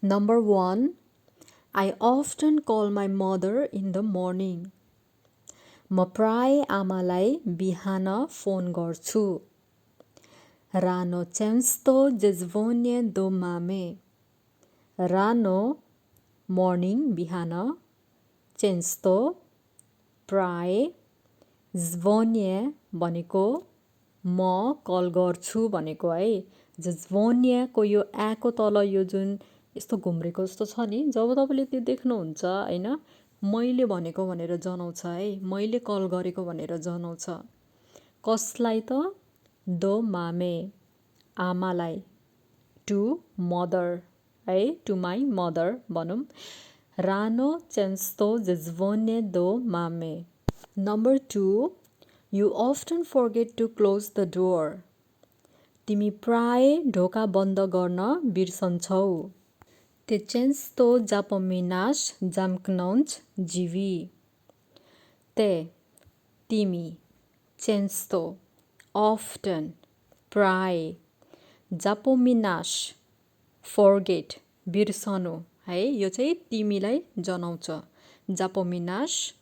Number 1. I often call my mother in the morning. म प्राय आमालाई बिहान फोन गर्छु. Rano często dzwonię do mamy. Rano morning बिहान, często प्राय, dzwonię भनेको म कल गर्छु भनेको है. dzwonię को यो को तल यो जुन यस्तो घुम्रेको जस्तो छ नि, जब तपाईले त्यो देख्नुहुन्छ हैन, मैले भनेको भनेर जनाउँछ है. मैले कल गरेको भनेर जनाउँछ. कसलाई त? दो मामे, आमालाई. टु मदर है, टु माई मदर भनौँ. Rano często dzwonię do mamy. Number 2. You often forget to close the door. तिमी प्राय ढोका बन्द गर्न बिर्सन्छौ. Ty często zapominasz zamknąć drzwi. Ty, तिमी, często, often, प्राय, zapominasz, forget, बिर्सनु है. यो चाहिँ तिमीलाई जनाउँछ. zapominasz,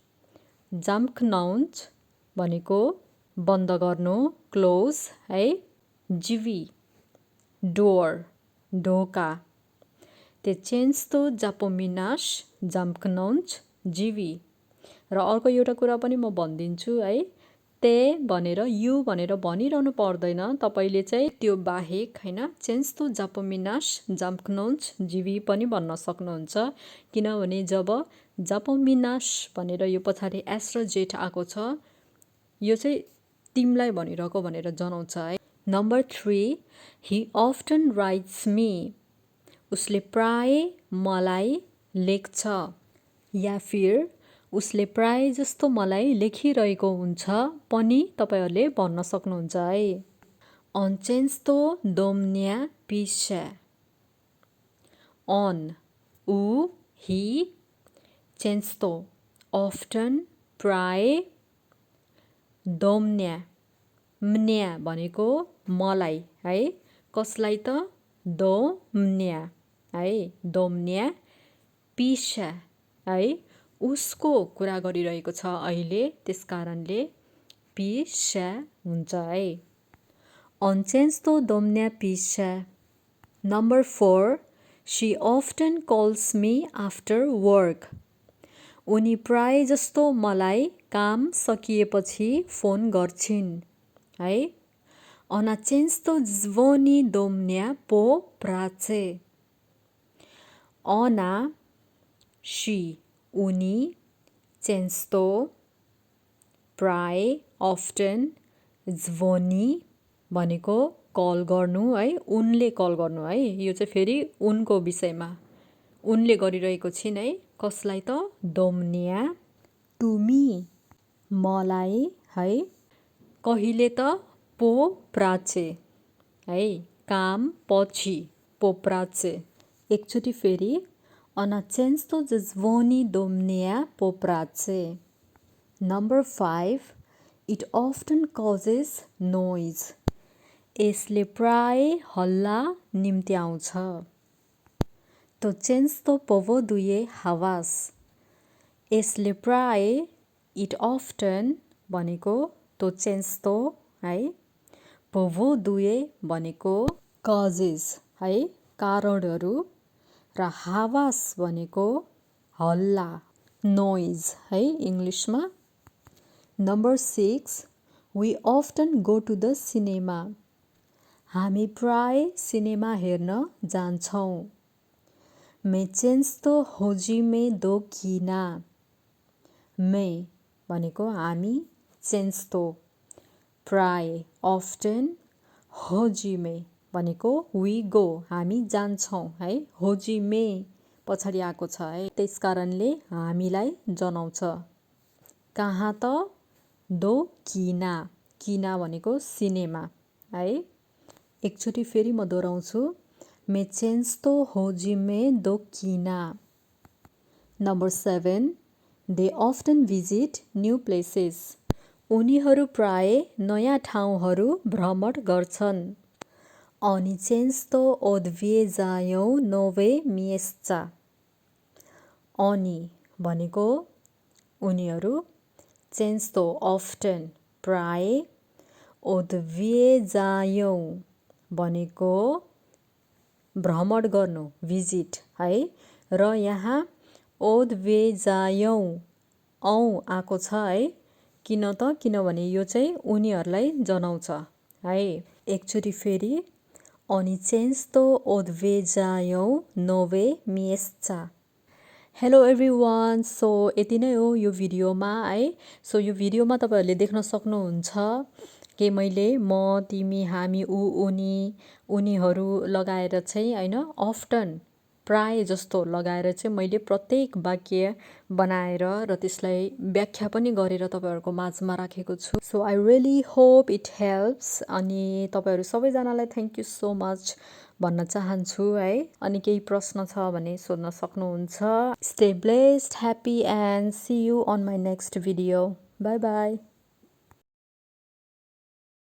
zamknąć भनेको बन्द गर्नु, क्लोज है. drzwi, door, ढोका. Ty często zapominasz zamknąć drzwi. र अर्को एउटा कुरा पनि म भनिदिन्छु है. ते भनेर यु भनेर भनिरहनु पर्दैन. तपाईले चाहिँ त्यो बाहेक हैन często zapominasz zamknąć drzwi पनि भन्न सक्नुहुन्छ. किनभने जब zapominasz भनेर यो पछाडि s र z आको छ, यो चाहिँ तिमीलाई भनिरहेको भनेर जनाउँछ है. Number 3. He often writes me. उसले प्राय मलाई लेख्छ. या फिर उसले प्राय जस्तो मलाई लेखिरहेको हुन्छ पनि तपाईहरुले भन्न सक्नुहुन्छ है. On często do mnie pisze. On, u, he, często, often, प्राय, do mnie, mnie भनेको मलाई है. कसलाई त? do mnie है. do mnie pisze है. उसको कुरा गरिरहेको छ अहिले, त्यसकारणले pisze हुन्छ है. On często do mnie pisze. Number 4. She often calls me after work. उनी प्राय जस्तो मलाई काम सकिएपछि फोन गर्छिन् है. Ona często dzwoni do mnie po pracy. Ona, she, उनी, często, प्राय, often, dzwoni भनेको कल गर्नु है. उनले कल गर्नु है. यो चाहिँ फेरि उनको विषयमा. उनले गरिरहेको छिन् है. कसलाई त? do mnie, to me, मलाई है. कहिले त? po pracy है. काम पछि, po pracy. एकचोटी फेरि Ona często dzwoni do mnie po pracy. Number 5. It often causes noise. यसले प्राय हल्ला निम्त्याउँछ. To często powoduje hałas. यसले प्राय, it often भनेको to często है. powoduje भनेको causes है, कारणहरू, र hałas भनेको हल्ला, noise है इङ्ग्लिसमा. Number 6. We often go to the cinema. हामी प्राय सिनेमा हेर्न जान्छौँ. Me często chodzimy do kina. Me भनेको हामी, często, प्राय, often, chodzimy भनेको we go, हामी जान्छौँ है. chodzimy पछाडि आएको छ है. त्यसकारणले हामीलाई जनाउँछ. कहाँ त? do kina. kina भनेको सिनेमा है. एकचोटी फेरि म दोहोऱ्याउँछु. Me często chodzimy do kina. Number 7. They often visit new places. उनीहरू प्राय नयाँ ठाउँहरू भ्रमण गर्छन्. Oni często odwiedzają nowe miejsca. Oni भनेको उनीहरू, często often प्राय, odwiedzają भनेको भ्रमण गर्नु भिजिट है, र यहाँ odwiedzają औ आएको छ है, किन त किनभने यो चाहिँ उनीहरूलाई जनाउँछ है। एकचोटि फेरि Oni często odwiedzają nowe miejsca. Hello everyone, so यति नै हो यो भिडियोमा है। सो यो भिडियोमा तपाईँहरूले देख्न सक्नुहुन्छ कि मैले म, तिमी, हामी, ऊ, उनी, उनीहरू लगाएर चाहिँ होइन अफ्टन प्राय जस्तो लगाएर चाहिँ मैले प्रत्येक वाक्य बनाएर र त्यसलाई व्याख्या पनि गरेर तपाईँहरूको माझमा राखेको छु। So I really hope it helps. अनि तपाईँहरू सबैजनालाई थ्याङ्क यू सो मच भन्न चाहन्छु है। अनि केही प्रश्न छ भने सोध्न सक्नुहुन्छ। Stay blessed, happy and see you on my next video. Bye by.